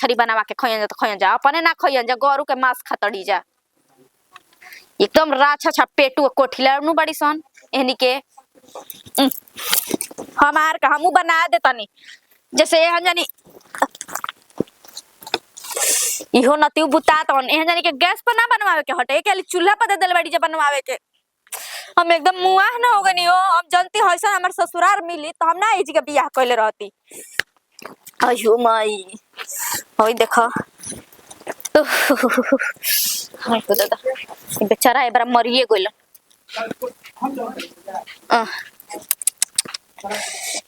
मछली बनावा के खइयन जा तो खइयन जा, अपने ना खइयन जा, गरू के मांस खतड़ी जा। एकदम राछा छा पेटू कोठिला नु बड़ी सन एहनी के। हमार का हमू बना दे तनी जैसे एहन जानी इहो नती बुता तन एहन जानी के गैस पर ना बनवावे के हटे के चूल्हा पर दे देल बड़ी जे बनवावे के। हम एकदम मुआह ना हो गनी हो। हम जनती हइसन हमर ससुराल मिली तो हम ना एजी के बियाह कइले रहती। अयो माई होई देखो हाय को दादा बेचारा एबरा मरिए गइल।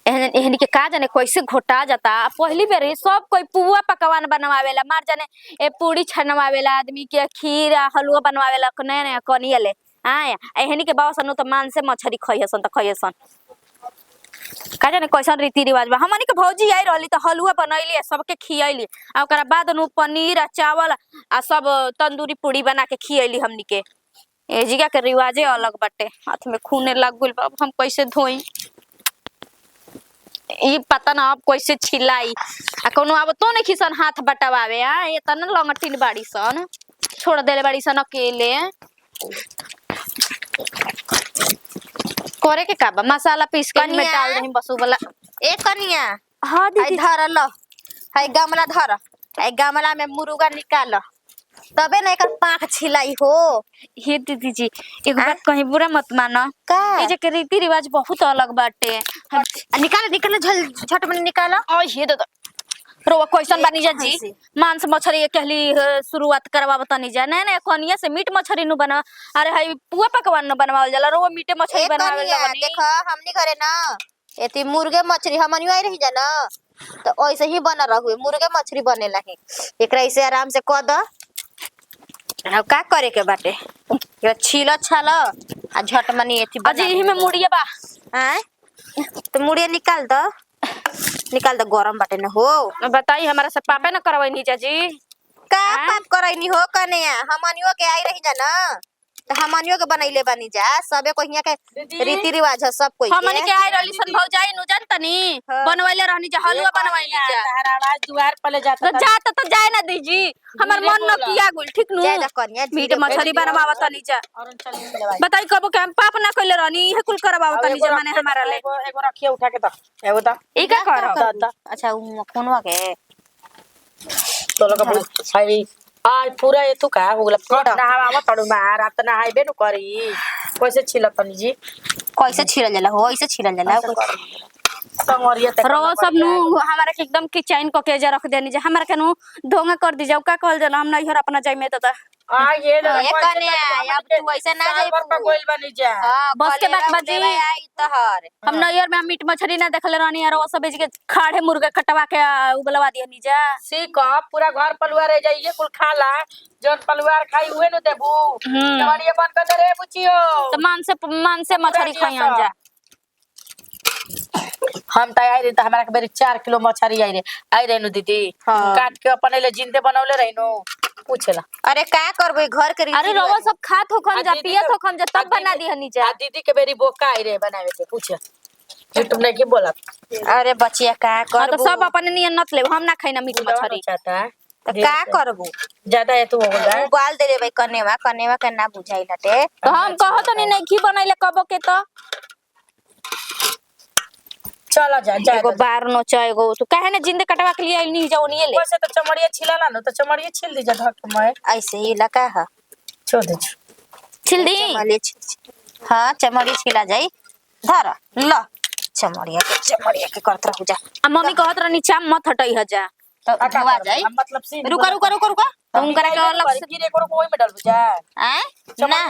एहनी के का जाने कैसे घोटा जाता। पहली बेर सब कोई पुआ पकवान बनवावेला, मार जाने ए पूड़ी छनवावेला, आदमी के खीर हलवा बनवावेला कने ने कनिया ले आया। एहनी के बाबा सनु तो मांस से मछली खइहसन त खइहसन। का जाने कैसन रीति रिवाज बा। हमनी के भौजी आई रहली त हलवा बनैली सबके खियैली आ ओकरा बाद नु पनीर आ चावल आ सब तंदूरी पूड़ी बना के खियैली हमनी के। एजिगा के रिवाजे अलग बाटे। हाथ में खूने लग गइल बा, हम कैसे धोई ई पता ना अब कैसे छिलाई। आ कोनो अब तो नहीं खिसन हाथ बटवावे आ ये तना लंगटिन बाड़ी सन छोड़ देले बाड़ी सन अकेले। करे के का बा मसाला पीस के में डाल दही बस वाला। ए कनिया हां दीदी धर ल हाय गमला धर। हाय गमला में मुर्गा निकाल तबे ना एकर पांख छिलाई हो। हे दीदी जी एक बात कहीं बुरा मत मानो का ए जे के रीति रिवाज बहुत अलग बाटे। निकाल निकाल झट में निकाल। ओए हे दादा रोवा क्वेश्चन बानी जा जी मांस मछली कहली शुरुआत करवाव तनी जा नहीं नहीं कोनिया से मीट मछली नु बना। अरे हाय पुआ पकवान न बनवावल जाला रोवा मीटे मछली बनावे लगनी। देखो हमनी घरे ना एती मुर्गे मछली हमनी आई रही जा ना तो ऐसे ही बना रहु मुर्गे मछली बनेला है। एकरा ऐसे आराम से क द। अब का करे के बाटे ये छीला छाला आ झट मनी एती अजी एही में मुड़िया बा हैं तो मुड़िया निकाल द गरम बाटे न हो। बताई हमारा से पापे न करवाई नीचा जी का पाप करैनी हो कन्या हमनियो के आई रही जा ना तो हमनियो के बनैले बनी जा सबे को हिया के रीति रिवाज है सब कोई के। हमनी के आई रहली सन भौजाई नु जानतनी बनवाइले रहनी जा हलवा बनवाइली जा तारा आवाज दुआर पले जाता तो जाए ना दीजी हमर मन न किया गुल ठीक नु मीट मछली बनवावा तनी जा। बताई कबो के हम पाप ना कइले रहनी इहे कुल करवावा तनी जा माने हमारा ले एगो रखिए उठा के द एगो द ई का कर। अच्छा उ कोनवा के तो लगा भाई आज पूरा ये तू का होगला पट नहावा मत तड़ू मार रात नहाइबे नु करी कैसे छिलतनी जी कैसे छिरल जाला हो ऐसे छिरल जाला संगरिया तक रो सब नु हमारा के एकदम किचन को केजा रख देनी जा हमारा के नु धोंगा कर दी जाओ का कहल जाला हम नहीं हर अपना जाई में त आ ये कन्या अब तू ऐसे ना जाई पर गोइल बनी जा बस के बात बाजी आई तहर हम नैयर में मीट मछली ना देखले रहनी और वो सब बेच के खाड़े मुर्गा कटवा के उबलवा दिया नीजा सीख पूरा घर परिवार रह जाइए कुल खाला जन परिवार खाई हुए न देबू तवड़िए बन के दे रे बुचियो तो मान से मछली खाइयन जा। हम त आई रे त हमरा के बेरी 4 किलो मछली आई रे नु दीदी काट के अपने ले जिंदे बनौले रही नु पूछला। अरे का करबे घर के अरे रोवा सब खात होखन जा पियत होखन जा तब बना दी हनी जा। दीदी के बेरी बोका आई रे बनावे के पूछ यूट्यूब ने की बोला। अरे बचिया का करबो तो सब अपने नियन नत ले हम ना खाइना मीट मछली चाहता तो का करबो ज्यादा है तू हो गया उबाल दे रे भाई कनेवा के ना बुझाई लटे तो हम कहत नहीं घी बनैले कबो के तो चला जा एगो बार नो चाय एगो तू काहे ने जिंदे कटवा के लिए नहीं जाओ नहीं ले वैसे तो चमड़िया छिलाला न तो चमड़िया छिल दी जा धक में ऐसे ही लका है छोड़ दे छिल दी हां चमड़ी छिला जाई धर ल चमड़िया के करत रहू जा। मम्मी कहत रहनी चाम मत हटई ह जा तो धवा जाई मतलब सी रुका तुम करे के अलग से गिरे को कोई में डाल जा हैं ना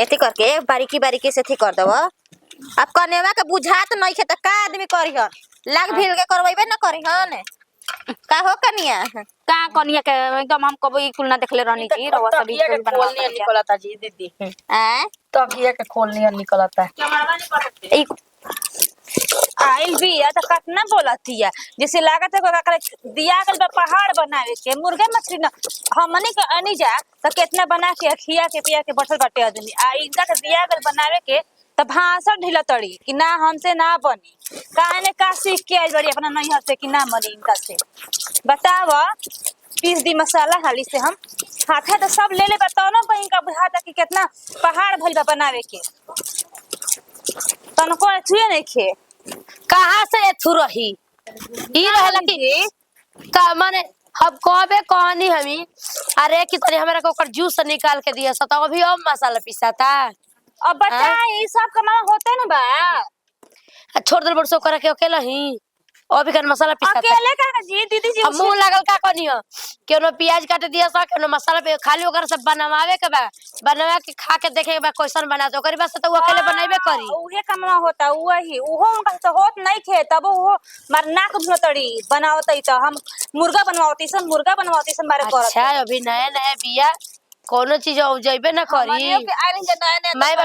एती करके बारीकी से थी कर दवा। अब कनेवा के बुझात नहीं खे त का आदमी करिहन लाग भील के करबैबे न करिहन का हो कनिया का कनिया के एकदम हम कबो ई कुल ना देखले रहनी जी रवा सब ई कुल बनवा खोलनी निकलता जी दीदी हैं तकिया के खोलनी निकलता ई आइल भी या त कतना बोलतिया जैसे लागत है का दिया गल बा पहाड़ बनावे के मुर्गा मछली न हमनी के अनी जा त कितना बना के खिया के पिया के बैठल बाटे आदमी आ इनका के दिया गल बनावे के तब भाषण ढीला तड़ी कि ना हमसे ना बनी। काहे ने का सीख के आई बड़ी अपना नैहर से कि ना मरी इनका से। बताव पीस दी मसाला हाली से हम हाथे तो सब ले बताओ ना बहन का बुझाता कि कितना पहाड़ भइल बा बनावे के। तनको छुए नहीं खे कहाँ से एथु रही ई रहला कि का माने हम कबे कहनी हमी अरे कि तनी हमरा को ओकर जूस निकाल के दिया सता अभी अब मसाला पिसाता अब बताई सब कमा होते ना बा। छोड़ दल बरसो करे के अकेला ही अभी कर मसाला पिसाता अकेले का जी दीदी जी अब मुंह लागल का कनियो केनो प्याज काट दिया सा केनो मसाला पे खाली ओकर सब बनवावे के बा बनवा के खा के देखे के बा कैसन बना तो ओकरी बस तो वो अकेले बनाइबे करी उहे कमा होता वही उहो उनका तो होत नहीं खे तब वो मार नाक भुतड़ी बनावतई तो हम मुर्गा बनवावती सन मारे करत अच्छा अभी नया नया बिया कोनो चीज उपजैबे न करी माई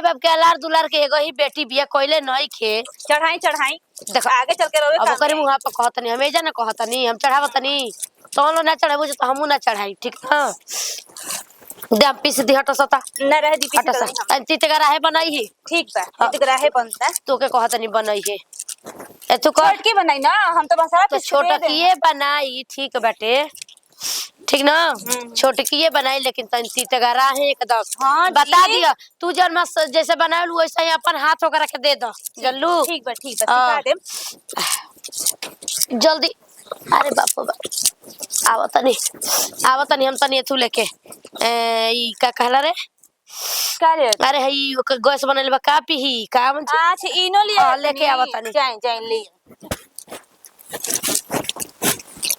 बाप के अलार दुलार के एगो ही बेटी बिया कोइले नहीं खे चढ़ाई देखो आगे चल के रोवे अब काम ओकरे में। मुंह पर कहतनी हमेजा न कहतनी हम चढ़ावतनी तो लो ना चढ़ाबो तो हमू ना चढ़ाई ठीक ना दे हम पीस दी हटो सता न रह दी हटो पीछे सा अंति ते कराहे बनाई ही ठीक बा इतगरा है बनता तो के कहतनी बनाई है ए तू कर छोट की बनाई ना हम तो मसाला तो पीस के छोटा दे दें। किए बनाई ठीक बाटे ठीक ना छोटकिए बनाई लेकिन तंती तगरा है एकदम हाँ बता जी। दिया तू जन मस जैसे बनावल वैसे ही अपन हाथ होकर के दे दो जल्लू ठीक बा सिखा हाँ। दे जल्दी अरे बाप रे बाप आवतनी हम तनी तू लेके ई का कहला रे का रे अरे हई गैस बनल बा का पीही का मन अच्छा इनो लिया लेके आवतनी जाए ले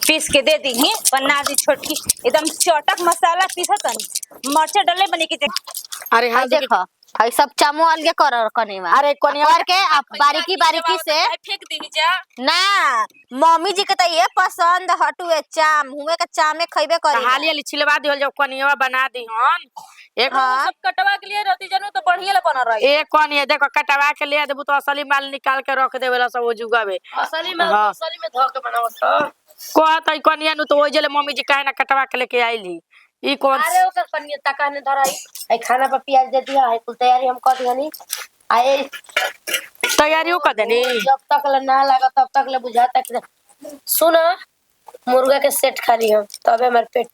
पीस के दे दी ही बना दी छोटकी एकदम चटक मसाला पीसतनी मर्चा डले बने के अरे हाँ देखो हई सब चामो अलगे कर कने में अरे कोनिया कर के आप बारीकी बारीकी से फेंक दी जा ना मम्मी जी के तो ये पसंद हटुए चाम हुए के चामे खइबे करी हाली हाली छिलवा दिहल जब कोनिया बना दी हन एक हाँ। सब कटवा के लिए रहती जनू तो बढ़िया ले बना रही एक कोनिया देखो कटवा के ले देबू तो असली माल निकाल के रख देवेला सब वो जुगावे असली में हाँ। असली में धो के बनावत कहत है कोनिया नु तो ओइ जले मम्मी जी काहे ना कटवा के लेके आइली ई कौन अरे ओकर कनिया तका ने धराई आई खाना पर प्याज दे दिया है कुल तैयारी हम कर दियानी आए तैयारियों कर देनी जब तक ले ना लगा तब तक ले बुझाता कि सुन मुर्गा के सेट खा ली हम तबे हमार पेट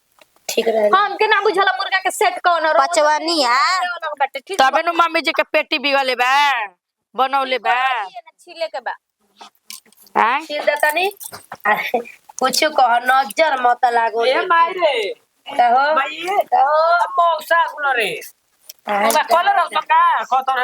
ठीक रहे हमके ना बुझला मुर्गा के सेट कौन पचवनिया तबे नु मम्मी जी के पेटी बिगले बा बनौले बा छिले के बा हैं छील देता नी अरे कुछ कह नजर मत लागो ए मायरे कहो माये कहो मौसा गुलो रे ओका कलर हो का खतर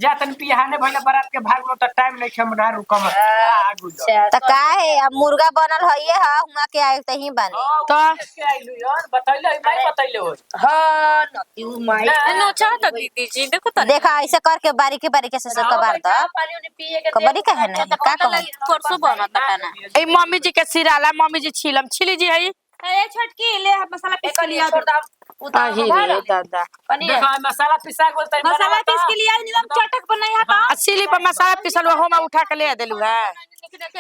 जातन पिहाने भइला बारात के भाग लो त टाइम नहीं खेमना रुकम आ गुलो त का है अब मुर्गा बनल हइए हा हुआ के आए तही बने तो के आइलु यार बतैले भाई बतैले हो हां नती माई नो चाहता दीदी जी देखो तो देखा ऐसे करके बारीकी बारीकी से कबार द पानी उनी पिए के कबरी का है ना का कहो परसों बनता खाना ए मम्मी जी के सिराला मम्मी जी छिलम छिली जी है ए छोटकी ले मसाला पीस के लिया छोड़ दा उतार आही रे दादा पनीर देखो मसाला पिसा गोल तई मसाला पीस के लिया नियम चटक बनाई हा तो असीली पर मसाला पिसल हो में उठा के ले देलु है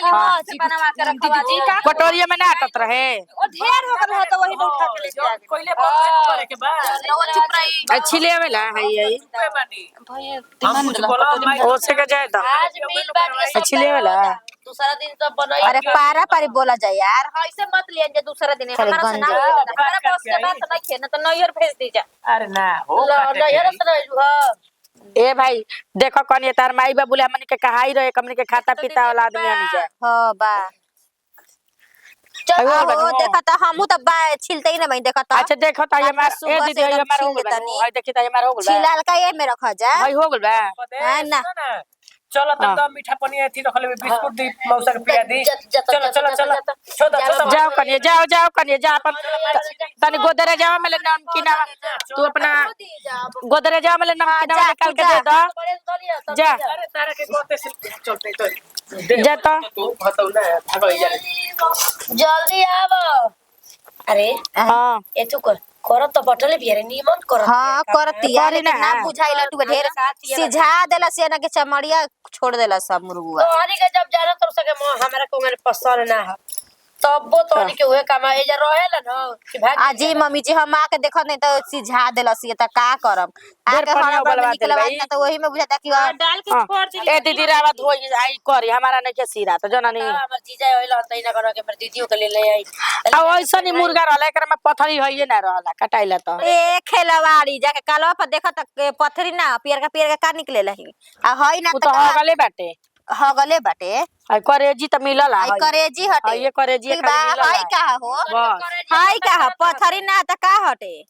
हां बनवा के रखवा जी का कटोरिया में ना अटत रहे ओ ढेर हो गल तो वही में उठा के ले जा कोइले बंद करे के बा लो चुप रही छिले वाला है यही पे बानी भई हम कुछ बोला मैं हो से के जाए दा आज मिल बात के सब छिले वाला दूसरा दिन तो बनाई अरे पारा पारी बोला जाए यार ऐसे मत लिया जे दूसरा दिन चल हमारा से ना गंजा। हमारा पास के बात नहीं खे ना तो नैयर भेज दीजा अरे ना हो ना यार से नहीं हां ए भाई देखो कौन तार माई बाबू हमन के कहाई रहे हमन के खाता पीता वाला आदमी आनी जाए हां बा अयो ओ बनू। देखा त हमहू त बा छिलते ही ना भाई देखा त अच्छा देखो त आज हमार सुबह ए से दीदी एकदम हमार हो छील गल देतानी। हाय देखी त हमार हो गल बा छिलाल का ये में रखा जा हाय हो गल बा है ना चलो तब तो मीठा पनी थी रखले बिस्कुट दी मौसा के पिया दी चलो चलो चलो छोदा छोदा जाओ कनिए जाओ कनिए जा अपन तनी गोदरे जाओ में ले नमकीन तू अपना गोदरे जाओ में ले नमकीन जा, निकाल के तू दे दो जा अरे तारा के कोते से चलते तो जा तो तू बताऊ ना भागो जा जल्दी आव अरे हां ए तू कर तो बटले बियारे निमन कर हां करती यार करी ना। ना बुझाइला तू ढेर सिझा देला से ना के चमड़िया छोड़ देला सब मुर्गुआ तो हरी के जब जाना तो सके हमरा को मेरे पसंद ना है तबो तोनी के उहे काम एजा रहेला न कि भाग आजी मम्मी जी हम आके देखत नहीं तो सिझा देलसी त का करब देर आके पनिया हड़बड़ में उबलवा निकलवा देल ना तो वही में बुझाता कि डाल के छोड़ दी ए दीदी रावा धोई आई करी हमारा नहीं के सिरा तो जननी हमर जीजा होइला तै ना करो के हमर दीदियो के ले ले आई अब ऐसा नहीं मुर्गा रहला एकरा में पथरी होइए ना रहला कटाइला तो ए खेलवाड़ी जाके कालवा पर देखत पथरी ना पियर का निकले लही आ हई ना उ तो हगले बाटे हगले बाटे आई करेजी त मिलल आई करेजी हटे ये करेजी ठीक बा खाली मिलल हई का हो बस हई का पथरी ना त का हटे